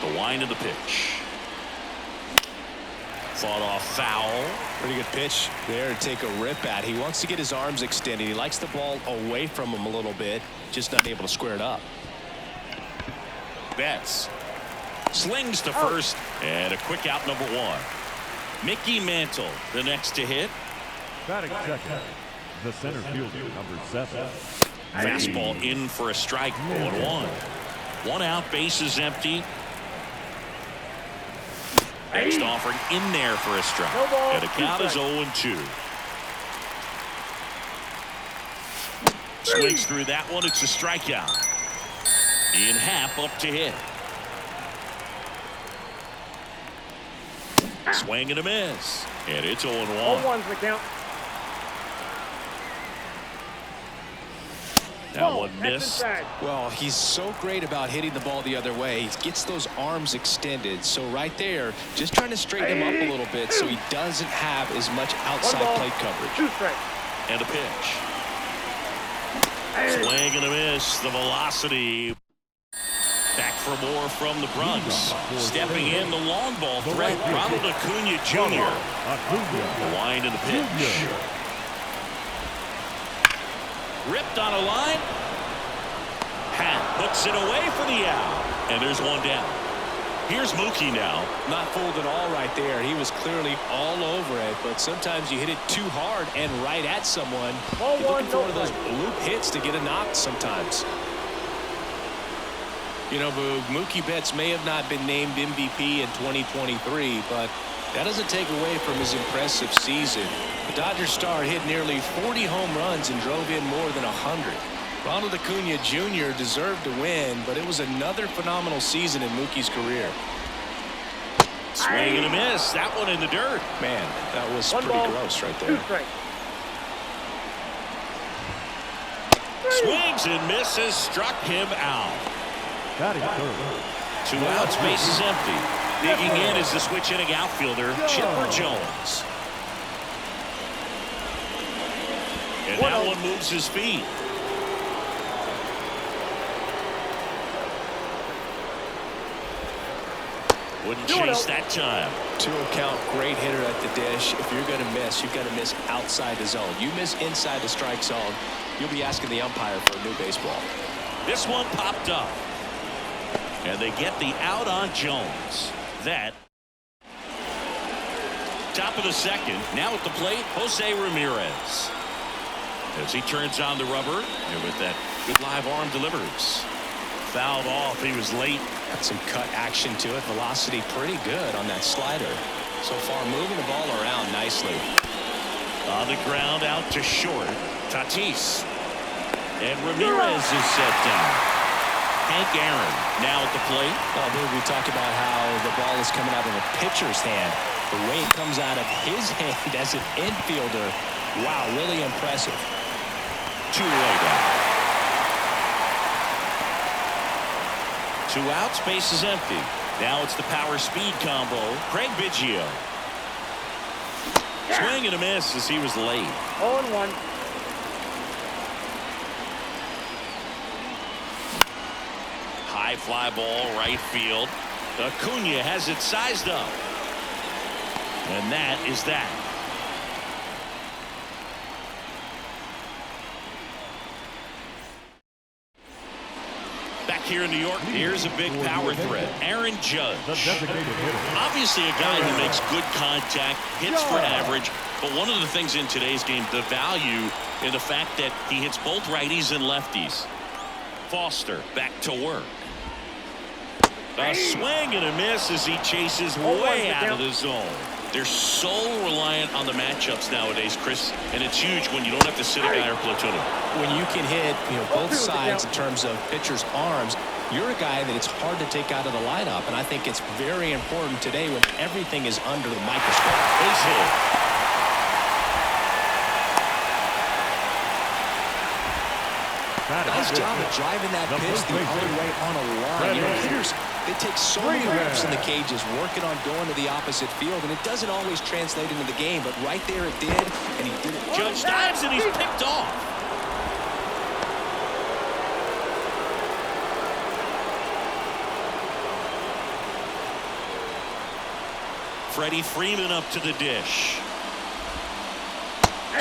The wind of the pitch. Fought off foul. Pretty good pitch there to take a rip at. He wants to get his arms extended. He likes the ball away from him a little bit, just not able to square it up. Betts slings to first, and a quick out, number one. Mickey Mantle, the next to hit. Batting second, the center fielder, number 7. Fastball in for a strike. 0-1. One out, bases empty. Next offering in there for a strike. And the count is 0-2. Swings through that one. It's a strikeout. Ian Happ up to hit. Swing and a miss. And it's 0-1. 0-1's the count. That one missed. Well, he's so great about hitting the ball the other way. He gets those arms extended. So right there, just trying to straighten him up a little bit so he doesn't have as much outside plate coverage. And a pitch. Swing and a miss. The velocity. Back for more from the Bruns. Stepping in the long ball threat, Ronald Acuna Jr. The wind of the pitch. Ripped on a line. Happ puts it away for the out. And there's one down. Here's Mookie now. Not fooled at all right there. He was clearly all over it, but sometimes you hit it too hard and right at someone. You're looking for one of those bloop hits to get a knock sometimes. You know, Boog, Mookie Betts may have not been named MVP in 2023, but that doesn't take away from his impressive season. The Dodgers star hit nearly 40 home runs and drove in more than 100. Ronald Acuna Jr. deserved to win, but it was another phenomenal season in Mookie's career. Swing and a miss. That one in the dirt. Man, that was pretty gross right there. Swings and misses. Struck him out. Batting third. 2 outs, bases empty. Digging in is the switch hitting outfielder, Chipper Jones. And now one moves his feet. Wouldn't chase that time. 2 count, great hitter at the dish. If you're going to miss, you've got to miss outside the zone. You miss inside the strike zone, you'll be asking the umpire for a new baseball. This one popped up. And they get the out on Jones. That. Top of the second. Now at the plate, Jose Ramirez. As he turns on the rubber, and with that good live arm delivers. Fouled off. He was late. Got some cut action to it. Velocity pretty good on that slider. So far moving the ball around nicely. On the ground out to short. Tatis. And Ramirez is set down. Hank Aaron now at the plate. Well, Boog, we talked about how the ball is coming out of a pitcher's hand. The way it comes out of his hand as an infielder. Wow, really impressive. 2-away down. 2 outs, base is empty. Now it's the power speed combo. Craig Biggio. Swing and a miss as he was late. 0-1. High fly ball, right field. Acuna has it sized up. And that is that. Back here in New York, here's a big power threat. Aaron Judge. Obviously a guy who makes good contact, hits for average. But one of the things in today's game, the value in the fact that he hits both righties and lefties. Foster back to work. A swing and a miss as he chases way out of the zone. They're so reliant on the matchups nowadays, Chris, and it's huge when you don't have to sit a guy or platoon him. When you can hit, both sides in terms of pitchers' arms, you're a guy that it's hard to take out of the lineup, and I think it's very important today when everything is under the microscope. Base hit. Nice job of driving that pitch the other way on a line. Hitters, they take so many reps in the cages working on going to the opposite field, and it doesn't always translate into the game, but right there it did, and he did it. Judge dives, and he's picked off. Freddie Freeman up to the dish.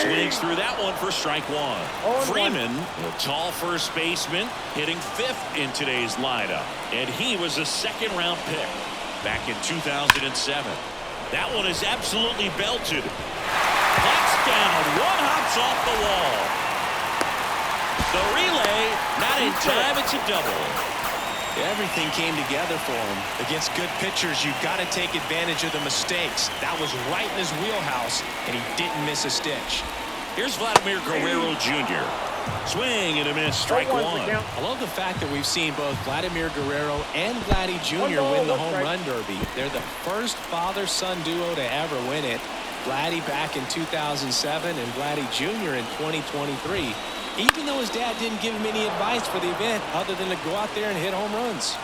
Swings through that one for strike one. Freeman, the tall first baseman, hitting 5th in today's lineup. And he was a second-round pick back in 2007. That one is absolutely belted. That's down. One hops off the wall. The relay, not in time. It's a double. Everything came together for him. Against good pitchers, you've got to take advantage of the mistakes. That was right in his wheelhouse, and he didn't miss a stitch. Here's Vladimir Guerrero Jr. Swing and a miss, strike one. I love the fact that we've seen both Vladimir Guerrero and Vladdy Jr. win the home run derby. They're the first father-son duo to ever win it. Vladdy back in 2007 and Vladdy Jr. in 2023. Even though his dad didn't give him any advice for the event other than to go out there and hit home runs.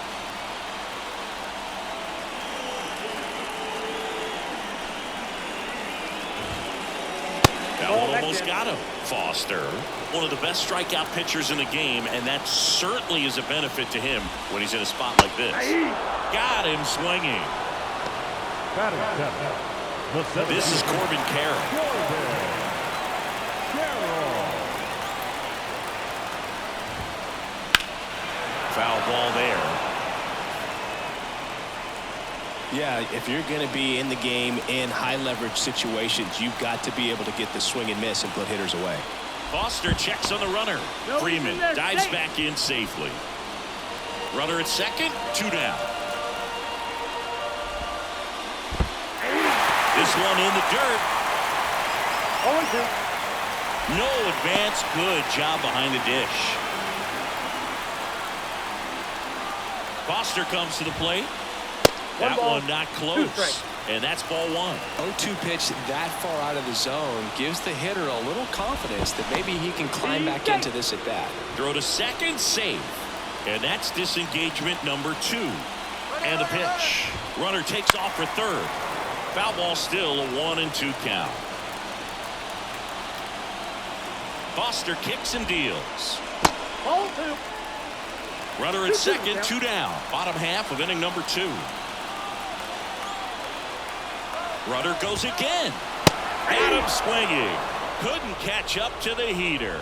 That one almost got him. Foster, one of the best strikeout pitchers in the game, and that certainly is a benefit to him when he's in a spot like this. Got him swinging. This is Corbin Carroll. Foul ball there. Yeah, if you're going to be in the game in high leverage situations, you've got to be able to get the swing and miss and put hitters away. Foster checks on the runner. Freeman dives back in safely. Runner at second, 2 down. This one in the dirt. 0-2. No advance. Good job behind the dish. Foster comes to the plate. That one not close. And that's ball one. 0-2 pitch that far out of the zone gives the hitter a little confidence that maybe he can climb back into this at bat. Throw to second, safe. And that's disengagement number 2. And the pitch. Runner takes off for third. Foul ball, still a 1-2 count. Foster kicks and deals. 0-2. Runner at second, 2 down. Bottom half of inning number 2. Runner goes again. Got him swinging. Couldn't catch up to the heater.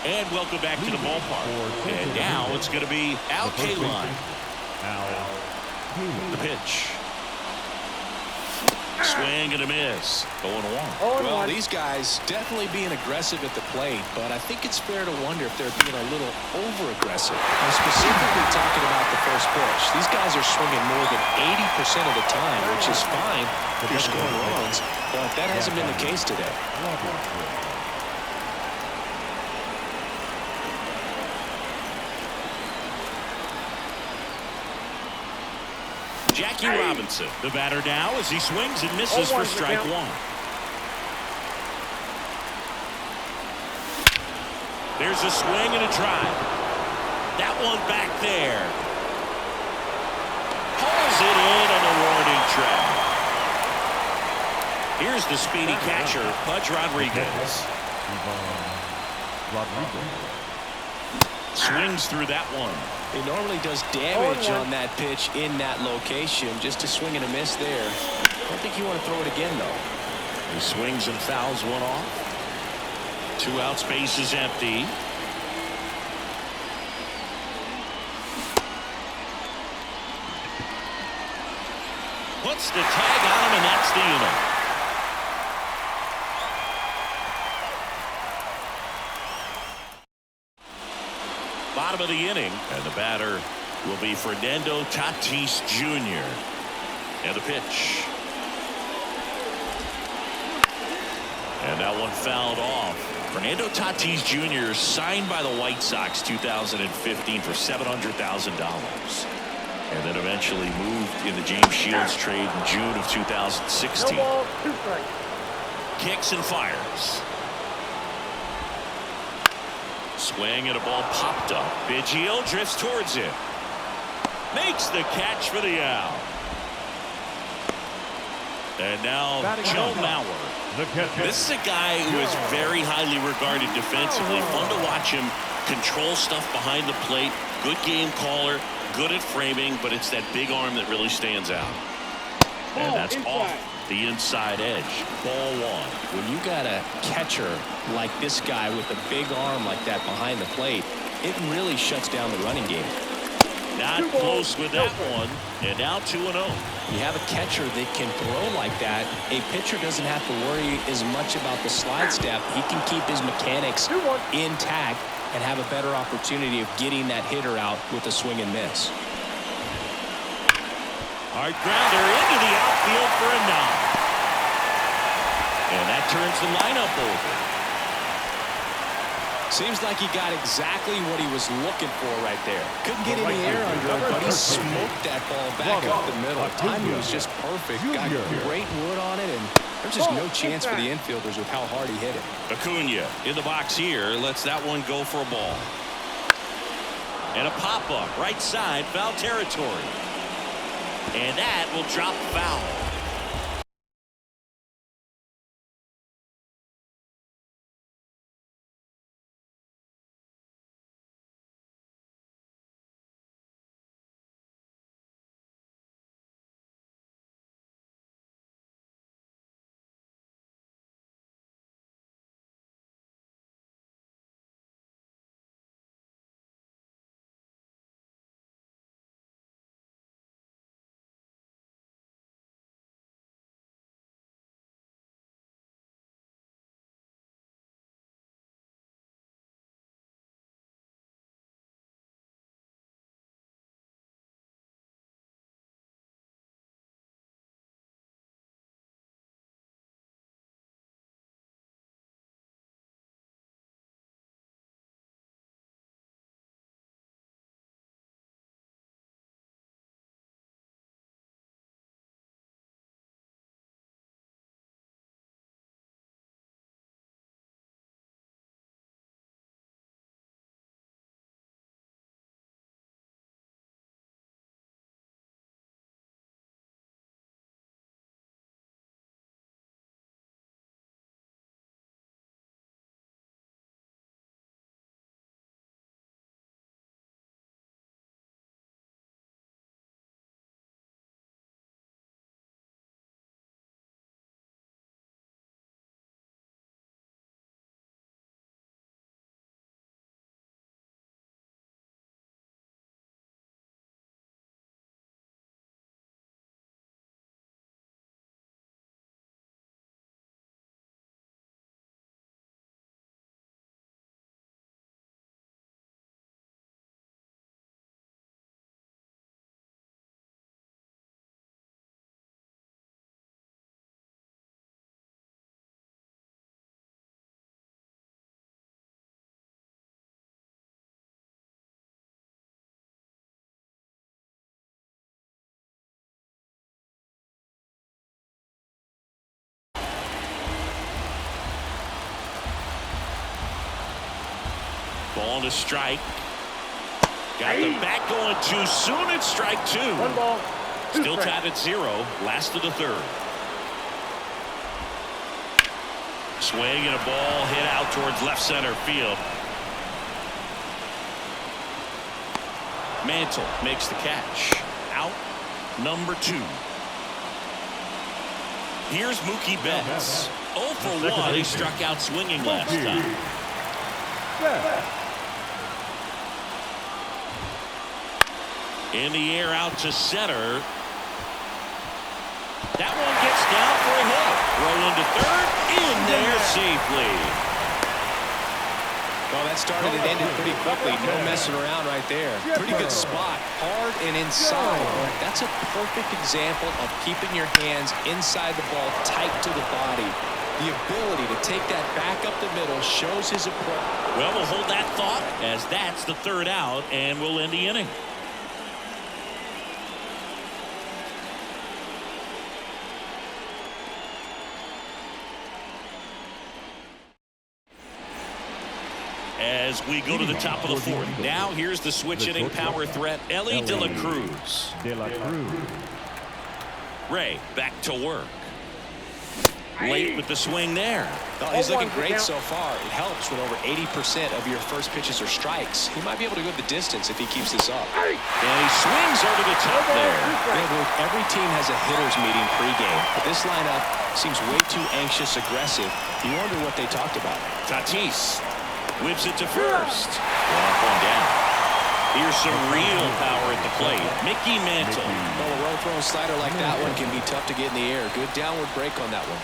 And welcome back to the ballpark. And now it's going to be Al Kaline. The pitch. Swing and a miss. 0-1. Well, these guys definitely being aggressive at the plate, but I think it's fair to wonder if they're being a little over-aggressive. I'm specifically talking about the first pitch. These guys are swinging more than 80% of the time, which is fine if you're scoring runs, but that hasn't been the case today. Jackie Robinson, the batter now, as he swings and misses for strike one. There's a swing and a drive. That one back there. Hauls it in on the warning track. Here's the speedy catcher, Pudge Rodriguez. Swings through that one. He normally does damage on that pitch in that location. Just a swing and a miss there. I don't think you want to throw it again, though. He swings and fouls one off. 2 outs, base is empty. Puts the tag on him, and that's the inning. Bottom of the inning, and the batter will be Fernando Tatis Jr. And the pitch. And that one fouled off. Fernando Tatis Jr. signed by the White Sox 2015 for $700,000. And then eventually moved in the James Shields trade in June of 2016. Kicks and fires. Swing and a ball popped up. Biggio drifts towards it. Makes the catch for the out. And now Joe Mauer The catcher. This is a guy who is very highly regarded defensively. Fun to watch him control stuff behind the plate. Good game caller, good at framing, but it's that big arm that really stands out. And that's off the inside edge. Ball one. When you got a catcher like this guy with a big arm like that behind the plate, it really shuts down the running game. Not close with that one, and now 2-0. You have a catcher that can throw like that. A pitcher doesn't have to worry as much about the slide step. He can keep his mechanics intact and have a better opportunity of getting that hitter out with a swing and miss. Hard grounder into the outfield for a knock. And that turns the lineup over. Seems like he got exactly what he was looking for right there. Couldn't get any air under him, but he smoked that ball back up the middle. Timing was just perfect. Got great wood on it, and there's just no chance for the infielders with how hard he hit it. Acuna in the box here lets that one go for a ball. And a pop-up right side, foul territory. And that will drop foul. Ball to strike. Got the bat going too soon. It's strike two. 1 ball. Still tied at 0. Last of the third. Swing and a ball hit out towards left center field. Mantle makes the catch. Out number 2. Here's Mookie Betts. 0 for 1. He struck out swinging last time. In the air out to center. That one gets down for a hit. Roll into third. In there safely. Well, that started and ended pretty quickly. No messing around right there. Pretty good spot. Hard and inside. That's a perfect example of keeping your hands inside the ball, tight to the body. The ability to take that back up the middle shows his approach. Well, we'll hold that thought as that's the third out, and we'll end the inning. As we go to the top of the fourth. Now here's the switch inning power threat, Ellie De La Cruz. Ray back to work. late with the swing there. Well, he's looking great so far. It helps when over 80% of your first pitches are strikes. He might be able to go the distance if he keeps this up. And he swings over the top there. Every team has a hitter's meeting pregame, but this lineup seems way too anxious, aggressive. You wonder what they talked about. Tatis whips it to first. One down. Here's some real power at the plate. Mickey Mantle. Well, a roll-thrown slider like that one can be tough to get in the air. Good downward break on that one.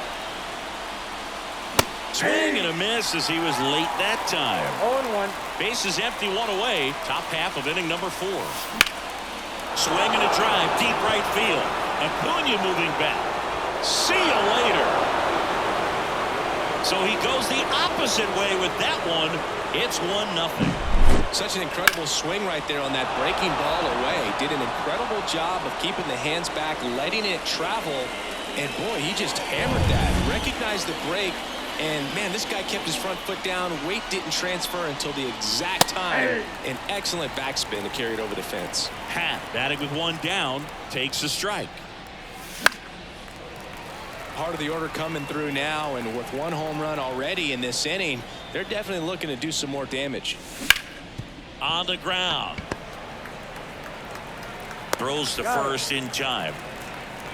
Swing and a miss as he was late that time. 0-1. Base is empty, one away. Top half of inning number 4. Swing and a drive, deep right field. Acuna moving back. See you later. So he goes the opposite way with that one. It's 1-0. Such an incredible swing right there on that breaking ball away. Did an incredible job of keeping the hands back, letting it travel. And boy, he just hammered that. Recognized the break. And man, this guy kept his front foot down. Weight didn't transfer until the exact time. An excellent backspin to carry it over the fence. Happ batting with 1 down, takes a strike. Part of the order coming through now, and with 1 home run already in this inning, they're definitely looking to do some more damage. On the ground. Throws to first in time.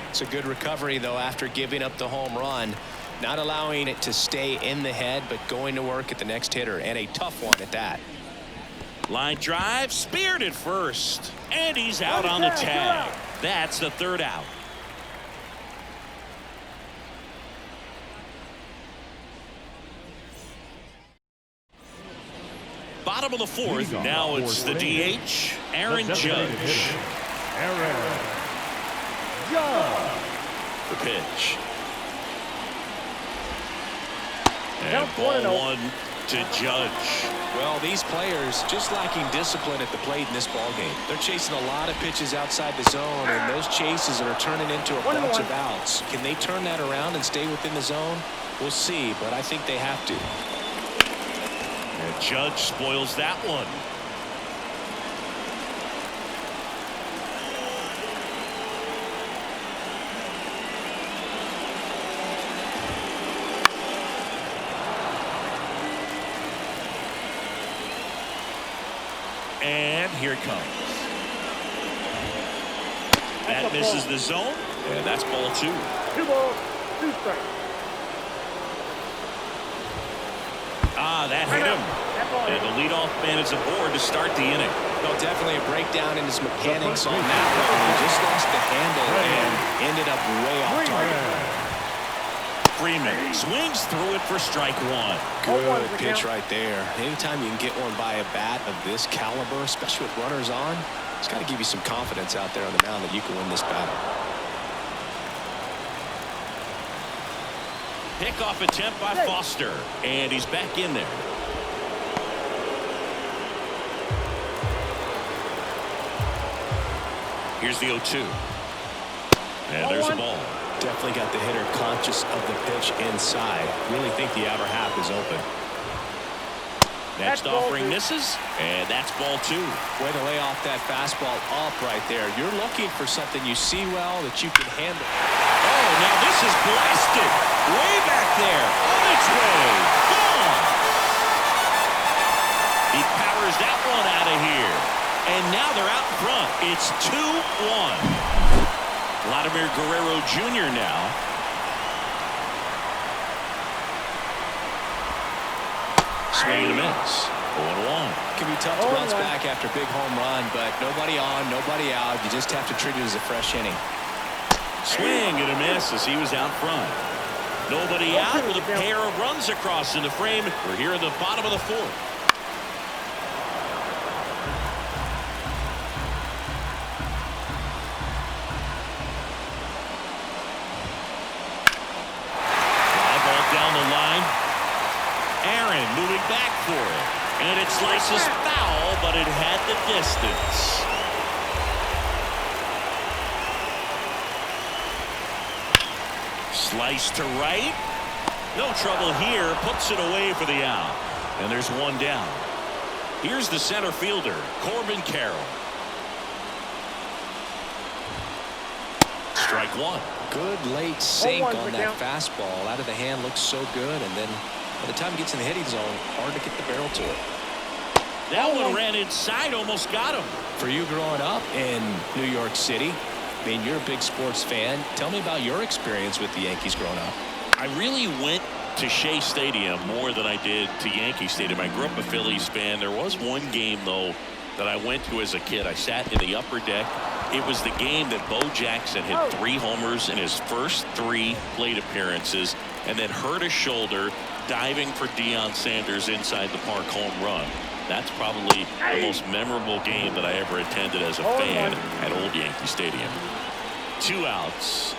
It's a good recovery, though, after giving up the home run. Not allowing it to stay in the head, but going to work at the next hitter, and a tough one at that. Line drive, speared at first. And he's out on the tag. That's the 3rd out. Bottom of the 4th. Now it's the DH, Aaron Judge. Aaron Judge. The pitch. And ball 1 to Judge. Well, these players just lacking discipline at the plate in this ballgame. They're chasing a lot of pitches outside the zone, and those chases are turning into a bunch of outs. Can they turn that around and stay within the zone? We'll see, but I think they have to. And Judge spoils that one. And here it comes. That misses the zone, and that's ball 2. 2 balls, 2 strikes. That hit him. And the leadoff man is aboard to start the inning. Well, definitely a breakdown in his mechanics on that one. He just lost the handle and ended up way off target. Freeman swings through it for strike 1. Good pitch right there. Anytime you can get one by a bat of this caliber, especially with runners on, it's got to give you some confidence out there on the mound that you can win this battle. Pickoff attempt by Foster, and he's back in there. Here's the 0-2. And there's the ball. Definitely got the hitter conscious of the pitch inside. Really think the outer half is open. Next offering misses, and that's ball 2. Way to lay off that fastball up right there. You're looking for something you see well that you can handle. Oh, now this is blasted. Way back there. On its way. Gone. He powers that one out of here. And now they're out in front. It's 2-1. Vladimir Guerrero Jr. now. Swing and a miss. 0-1. Can be tough to bounce back after a big home run, but nobody on, nobody out. You just have to treat it as a fresh inning. Swing and a miss as he was out front. Nobody out with a pair of runs across in the frame. We're here in the bottom of the 4th. Moving back for it, and it slices foul, but it had the distance. Slice to right. No trouble here. Puts it away for the out, and there's 1 down. Here's the center fielder, Corbin Carroll. Strike 1. Good late sink 0-1 on the that count. fastball. Out of the hand, looks so good, and then by the time he gets in the hitting zone, hard to get the barrel to it. That one ran inside, almost got him. For you growing up in New York City, I mean, you're a big sports fan. Tell me about your experience with the Yankees growing up. I really went to Shea Stadium more than I did to Yankee Stadium. I grew up a Phillies fan. There was one game, though, that I went to as a kid. I sat in the upper deck. It was the game that Bo Jackson hit 3 homers in his first 3 plate appearances and then hurt his shoulder diving for Deion Sanders inside the park home run. That's probably the most memorable game that I ever attended as a fan at Old Yankee Stadium. 2 outs.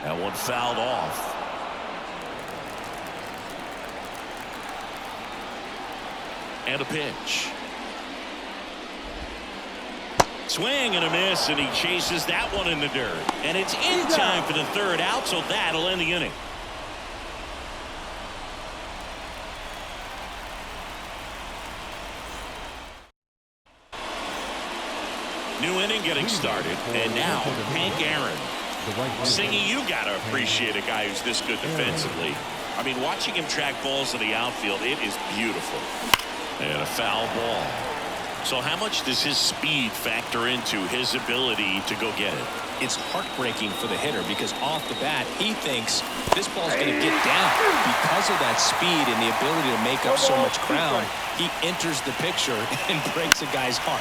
That one fouled off. And a pitch. Swing and a miss, and he chases that one in the dirt. And it's in time for the 3rd out, so that'll end the inning. New inning getting started, and now Hank Aaron. Singy, you gotta appreciate a guy who's this good defensively. I mean, watching him track balls in the outfield, it is beautiful. And a foul ball. So how much does his speed factor into his ability to go get it? It's heartbreaking for the hitter because off the bat, he thinks this ball's going to get down. Because of that speed and the ability to make up so much ground, he enters the picture and breaks a guy's heart.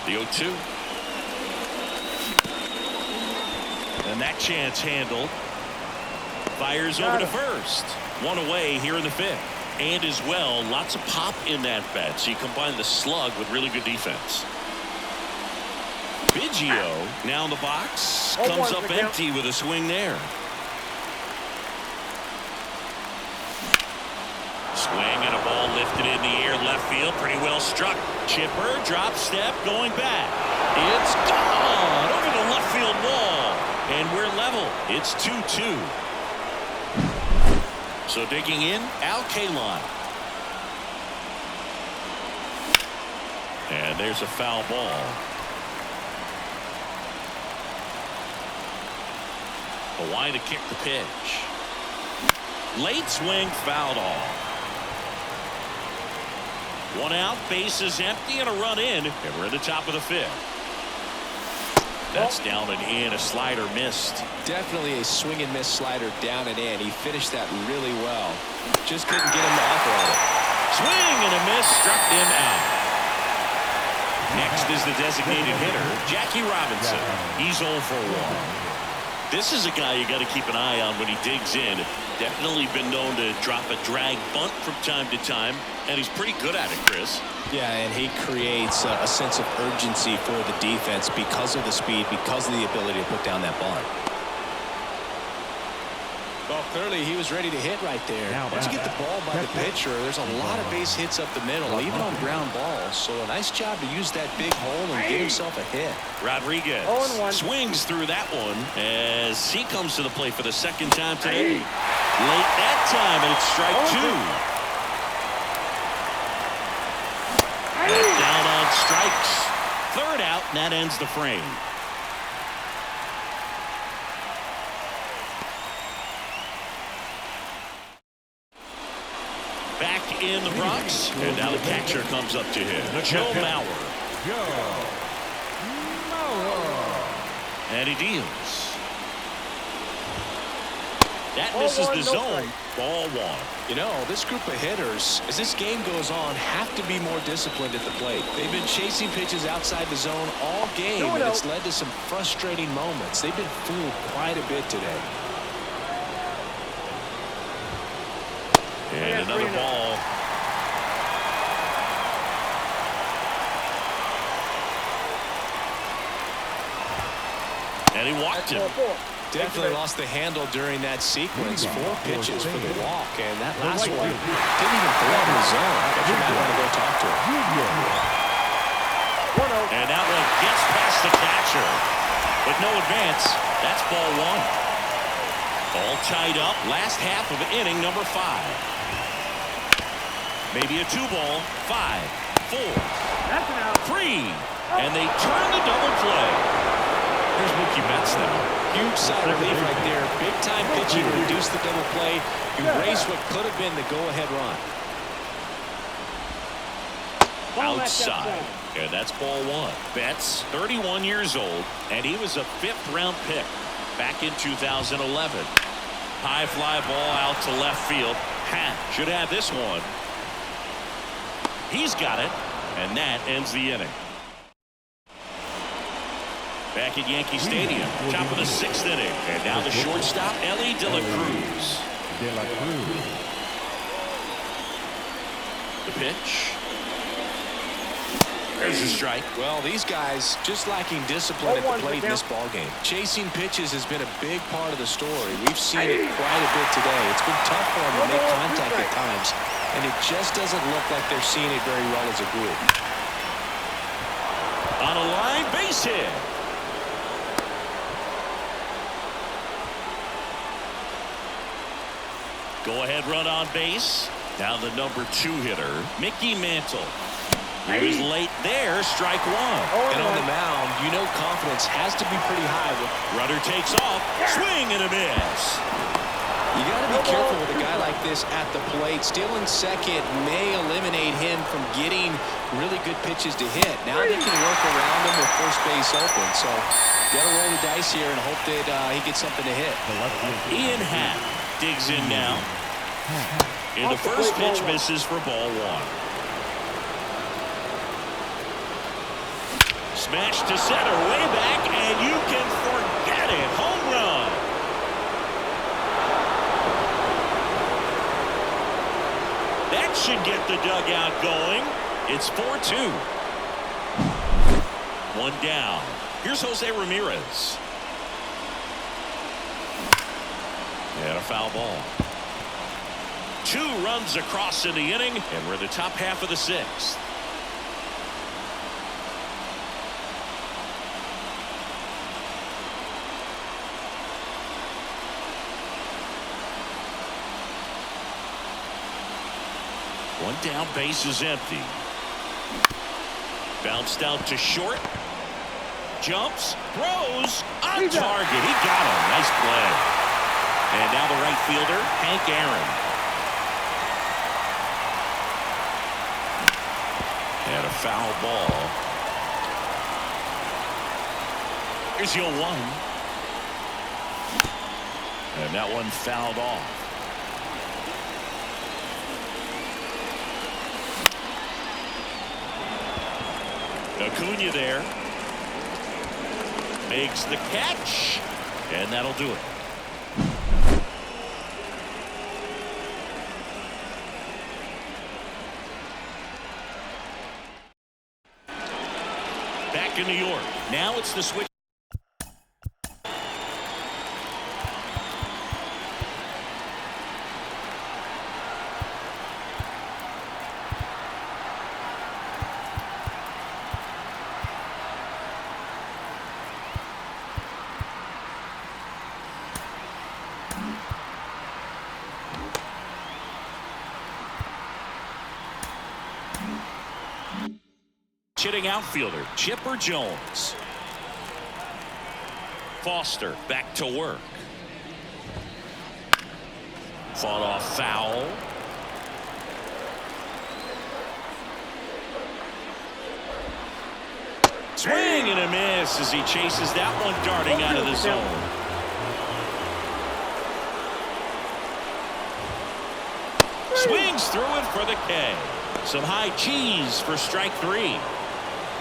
The 0-2. And that chance handled. Fires over to first. 1 away here in the 5th. And as well, lots of pop in that bat. So you combine the slug with really good defense. Biggio now in the box. Comes up empty with a swing there. Swing and a ball lifted in the air, left field, pretty well struck. Chipper, drop step, going back. It's gone over the left field wall, and we're level. It's 2-2. So digging in, Al Kaline. And there's a foul ball. Hawaii to kick the pitch. Late swing, fouled off. 1 out, bases empty, and a run in, and we're at the top of the 5th. That's down and in. A slider missed. Definitely a swing and miss slider down and in. He finished that really well. Just couldn't get him to operate it. Swing and a miss, struck him out. Next is the designated hitter, Jackie Robinson. He's 0 for 1. This is a guy you got to keep an eye on when he digs in. Definitely been known to drop a drag bunt from time to time, and he's pretty good at it, Chris. Yeah, and he creates a sense of urgency for the defense because of the speed, because of the ability to put down that bunt. Well, clearly he was ready to hit right there. Once you get the ball by the pitcher, there's a lot of base hits up the middle, even on ground balls. So a nice job to use that big hole and get himself a hit. Rodriguez swings through that one as he comes to the plate for the 2nd time today. Late that time, and it's strike 2. Down on strikes. 3rd out, and that ends the frame. Back in the Bronx, and now the catcher comes up to him. Joe Mauer. And he deals. That misses the zone. Ball 1. You know, this group of hitters, as this game goes on, have to be more disciplined at the plate. They've been chasing pitches outside the zone all game, and it's led to some frustrating moments. They've been fooled quite a bit today. And another ball. And he walked him. Definitely lost the handle during that sequence. 4 pitches for the walk, and that last one didn't even threaten the zone. I bet you might want to go talk to him. And that one gets past the catcher, but no advance. That's ball 1. All tied up. Last half of inning number 5. Maybe a 2-ball. 5, 4, That's an out. 3. And they turn the double play. Here's Mookie Betts now. Huge sigh of relief right there. Big time pitching to reduce the double play. Erase what could have been the go-ahead run. Outside. And that's ball 1. Betts, 31 years old, and he was a 5th-round pick back in 2011. High fly ball out to left field. Should have this one. He's got it, and that ends the inning. Back at Yankee Stadium, top of the 6th inning, and now the shortstop, Ellie De La Cruz. The pitch. There's a strike. Well, these guys just lacking discipline at the plate in this ballgame. Chasing pitches has been a big part of the story. We've seen it quite a bit today. It's been tough for them to make contact at times, and it just doesn't look like they're seeing it very well as a group. On a line, base hit. Go-ahead run on base. Now the number 2 hitter, Mickey Mantle. He was late there, strike 1. And on the mound, you know confidence has to be pretty high. Runner takes off, swing and a miss. You got to be careful with a guy like this at the plate. Stealing second may eliminate him from getting really good pitches to hit. Now they can work around him with first base open. So got to roll the dice here and hope that he gets something to hit. Ian Happ digs in now. And the first pitch misses for ball 1. Smash to center, way back, and you can forget it. Home run. That should get the dugout going. It's 4-2. 1 down. Here's Jose Ramirez. And a foul ball. 2 runs across in the inning, and we're in the top half of the 6th. One down, base is empty. Bounced out to short. Jumps, throws, on target. He got him. Nice play. And now the right fielder, Hank Aaron. And a foul ball. Here's your 1. And that one fouled off. Acuna there. Makes the catch. And that'll do it. Back in New York. Now it's the switch. Hitting outfielder Chipper Jones. Foster back to work. Fought off foul. Swing and a miss as he chases that one darting out of the zone. Swings through it for the K. Some high cheese for strike 3.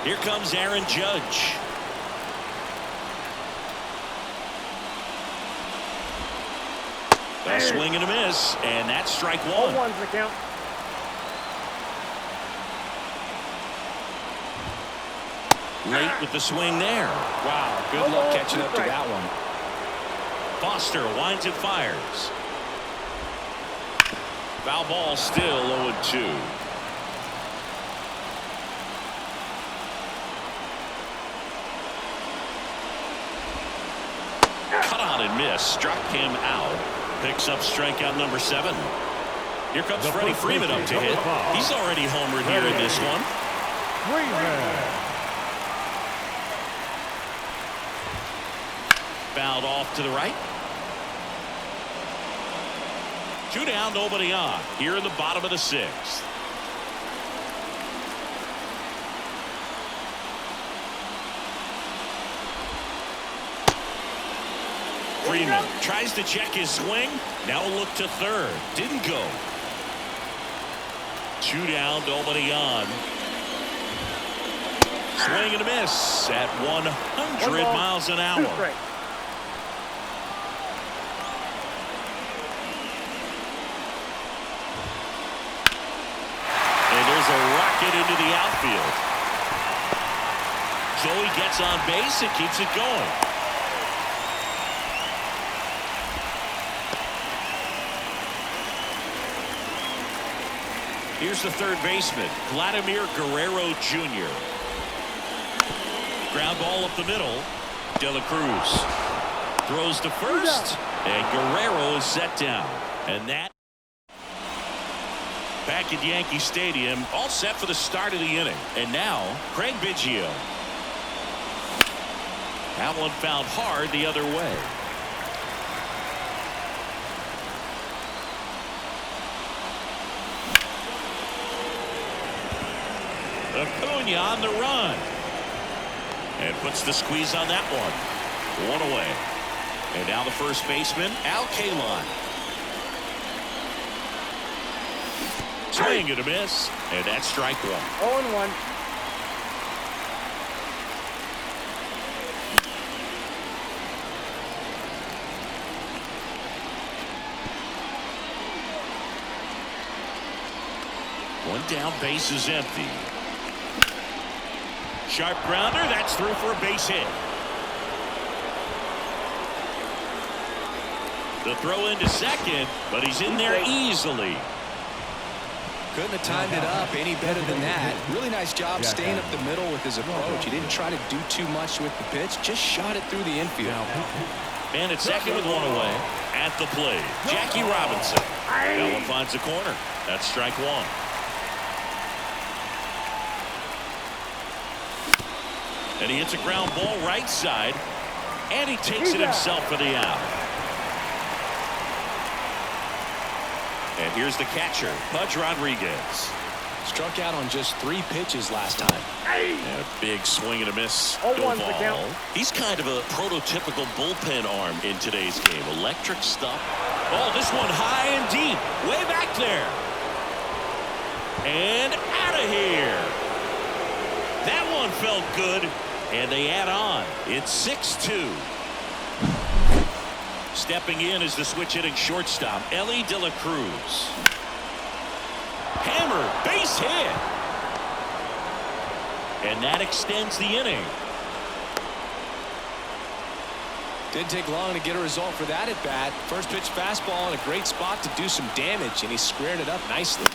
Here comes Aaron Judge. A swing and a miss, and that's strike 1. 0-1's the count. Late with the swing there. Wow, good luck catching up to that one. Foster winds and fires. Foul ball, still 0-2. miss. Struck him out. Picks up strikeout number 7. Here comes Freddie Freeman up to hit. He's already homered here in this one. Fouled off to the right. 2 down, nobody on. Here in the bottom of the 6th. Freeman tries to check his swing. Now look to third. Didn't go. 2 down, nobody on. Swing and a miss at 100 miles an hour. And there's a rocket into the outfield. Joey gets on base and keeps it going. Here's the third baseman, Vladimir Guerrero Jr. Ground ball up the middle. De La Cruz throws to first, and Guerrero is set down. And that back at Yankee Stadium, all set for the start of the inning. And now, Craig Biggio. That one fouled hard the other way. Acuna on the run. And puts the squeeze on that one. 1 away. And now the first baseman, Al Kaline. Swing and a miss. And that's strike 1. 0-1. One down, base is empty. Sharp grounder, that's through for a base hit. The throw into second, but he's in there easily. Couldn't have timed it up any better than that. Really nice job staying up the middle with his approach. He didn't try to do too much with the pitch, just shot it through the infield. And at second with 1 away. At the plate, Jackie Robinson. That one finds the corner. That's strike 1. And he hits a ground ball right side. And he takes it himself for the out. And here's the catcher, Pudge Rodriguez. Struck out on just 3 pitches last time. And a big swing and a miss. He's kind of a prototypical bullpen arm in today's game. Electric stuff. Oh, this one high and deep. Way back there. And out of here. That one felt good. And they add on. It's 6-2. Stepping in is the switch hitting shortstop, Ellie De La Cruz. Hammer, base hit. And that extends the inning. Didn't take long to get a result for that at bat. First pitch fastball in a great spot to do some damage, and he squared it up nicely.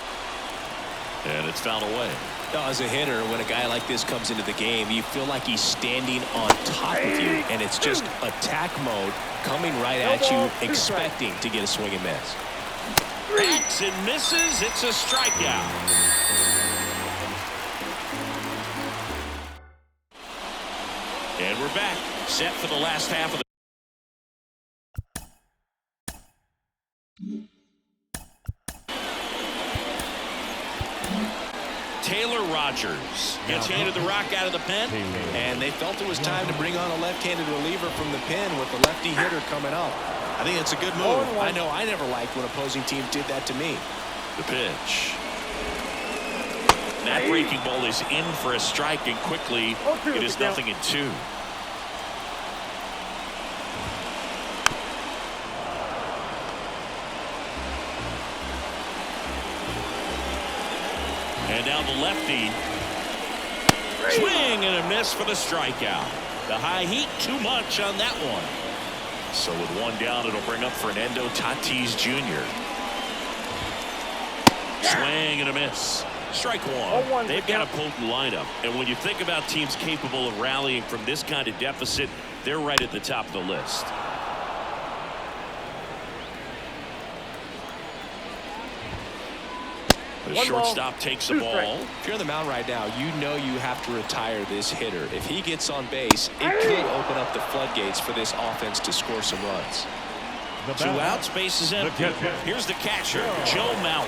And it's fouled away. Now, as a hitter, when a guy like this comes into the game, you feel like he's standing on top of you, and it's just attack mode coming right at you, expecting to get a swing and miss. Backs and misses. It's a strikeout. And we're back, set for the last half of the Taylor Rogers gets handed the rock out of the pen. And they felt it was time to bring on a left-handed reliever from the pen with the lefty hitter coming up. I think it's a good move. I know I never liked when opposing teams did that to me. The pitch. That breaking ball is in for a strike, and quickly it is 0-2. And now the lefty. Swing and a miss for the strikeout. The high heat, too much on that one. So with 1 down, it'll bring up Fernando Tatis Jr. Swing and a miss. Strike 1. They've got a potent lineup. And when you think about teams capable of rallying from this kind of deficit, they're right at the top of the list. The One ball, shortstop takes the 2 ball. strikes. If you're on the mound right now, you know you have to retire this hitter. If he gets on base, it could open up the floodgates for this offense to score some runs. The 2 batter, outs, base is empty. catcher. Here's the catcher, Joe Mauer.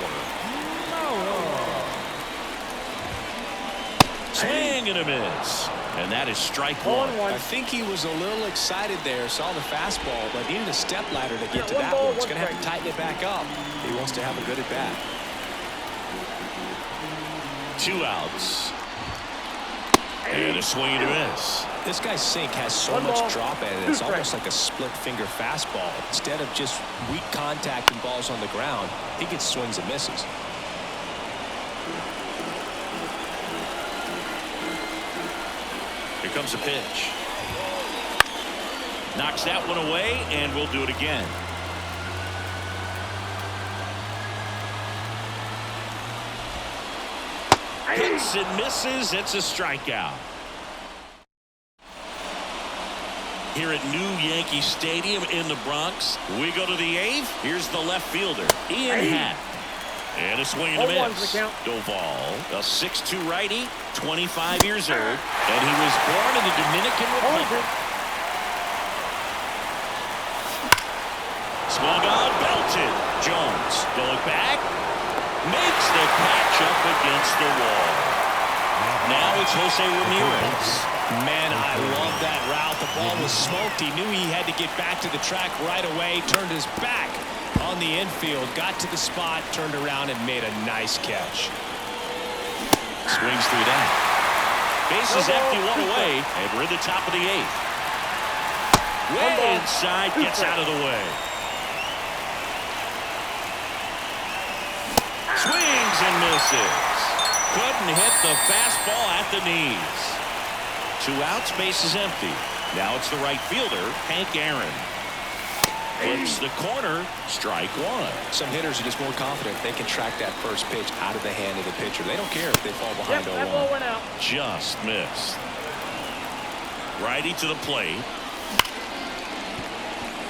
Swing and a miss. And that is strike 1. I think he was a little excited there, saw the fastball, but needed a step ladder to get to One that ball, one. It's one going to have to strike. tighten it back up. He wants to have a good at bat. 2 outs. And a swing and a miss. This guy's sink has so One much ball, drop at it. 2 It's almost strikes. like a split finger fastball. Instead of just weak contact and balls on the ground, he gets swings and misses. Here comes a pitch. Knocks that one away, and we'll do it again. Hits and misses. It's a strikeout. Here at New Yankee Stadium in the Bronx, we go to the 8th. Here's the left fielder, Ian Happ. And a swing and a 0-1's the miss. count. Doval, a 6'2" righty, 25 years old, and he was born in the Dominican Republic. Swung on, belted. Jones going back, makes the catch up against the wall. Now it's Jose Ramirez. Man, I love that route. The ball was smoked. He knew he had to get back to the track right away. Turned his back on the infield. Got to the spot, turned around, and made a nice catch. Swings through that. Bases empty, 1 away, and we're in the top of the 8th. Way inside, gets out of the way. Swings and misses. Couldn't hit the fastball at the knees. 2 outs, base is empty. Now it's the right fielder, Hank Aaron. Flips the corner, strike 1. Some hitters are just more confident. They can track that first pitch out of the hand of the pitcher. They don't care if they fall behind Yep, that ball 0-1. went out. Just missed. Righty to the plate.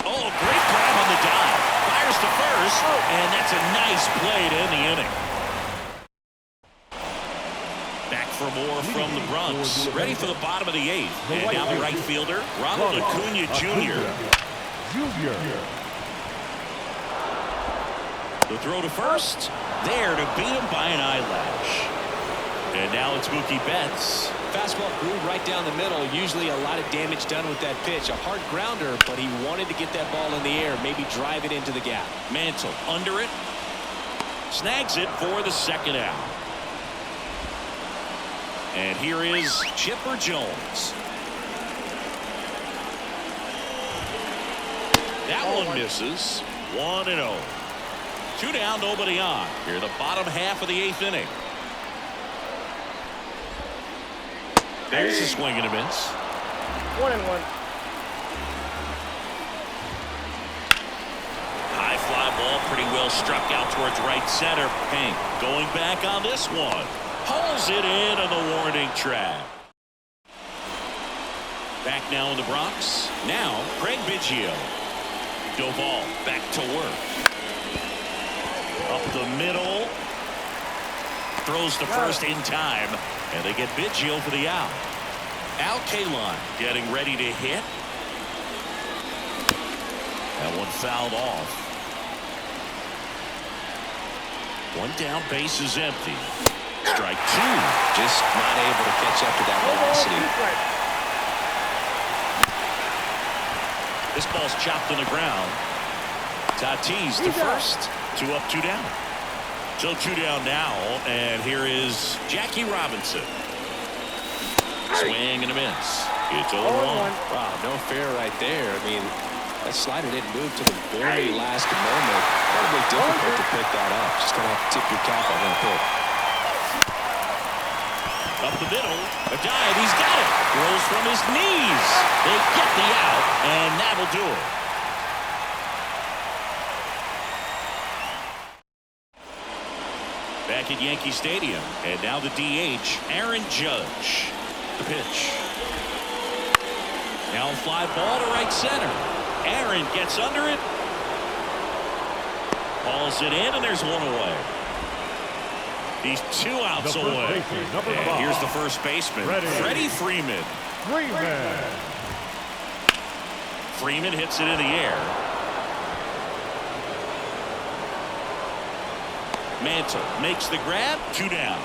Oh, great grab on the dive. Fires to first, and that's a nice play to end the inning. Back for more from the Bronx. Ready for the bottom of the 8th. And now the right fielder, Ronald Acuna Jr. The throw to first. There to beat him by an eyelash. And now it's Mookie Betts. Fastball grew right down the middle. Usually a lot of damage done with that pitch. A hard grounder, but he wanted to get that ball in the air, maybe drive it into the gap. Mantle under it. Snags it for the 2nd out. And here is Chipper Jones. That one misses. 1-0. 2 down, nobody on. Here the bottom half of the 8th inning. There's a swing and a miss. 1-1. High fly ball, pretty well struck out towards right center. Hank going back on this one. Pulls it in on the warning track. Back now in the Bronx. Now Craig Biggio. Doval back to work. Up the middle. Throws to first in time. And they get Biggio for the out. Al Kaline getting ready to hit. That one fouled off. 1 down, base is empty. Strike 2. Just not able to catch up to that velocity. 2 strikes. This ball's chopped on the ground. Tatis to first. 2 up, 2 down. So 2 down now, and here is Jackie Robinson. Swing and a miss. It's 0-1. Wow, no fair right there. I mean, that slider didn't move to the very last moment. Probably difficult to pick that up. Just going to have to tip your cap on that pick. Up the middle, a dive, he's got it. Rolls from his knees. They get the out, and that'll do it. Back at Yankee Stadium, and now the DH, Aaron Judge. The pitch. Now a fly ball to right center. Aaron gets under it. Balls it in, and there's 1 away. He's 2 outs The first away. baseman, number And 5. here's the first baseman, Freddie Freeman. Freeman hits it in the air. Mantle makes the grab. 2 down.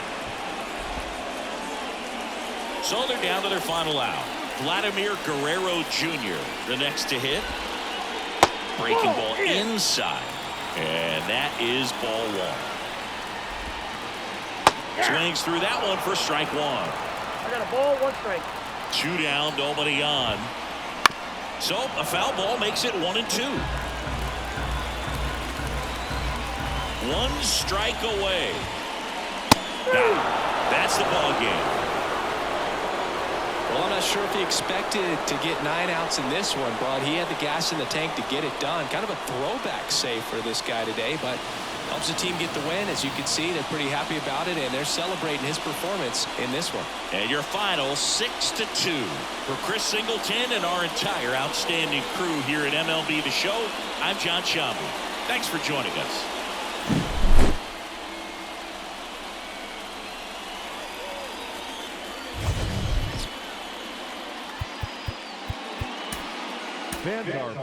So they're down to their final out. Vladimir Guerrero Jr. the next to hit. Breaking ball inside. And that is ball 1. Swings through that one for strike 1. I got a ball, 1 strike. 2 down, nobody on. So a foul ball makes it 1-2. 1 strike away. That's the ball game. Well, I'm not sure if he expected to get 9 outs in this one, but he had the gas in the tank to get it done. Kind of a throwback save for this guy today, but helps the team get the win. As you can see, they're pretty happy about it, and they're celebrating his performance in this one. And your final 6-2. For Chris Singleton and our entire outstanding crew here at MLB The Show, I'm John Shambu. Thanks for joining us. Fans are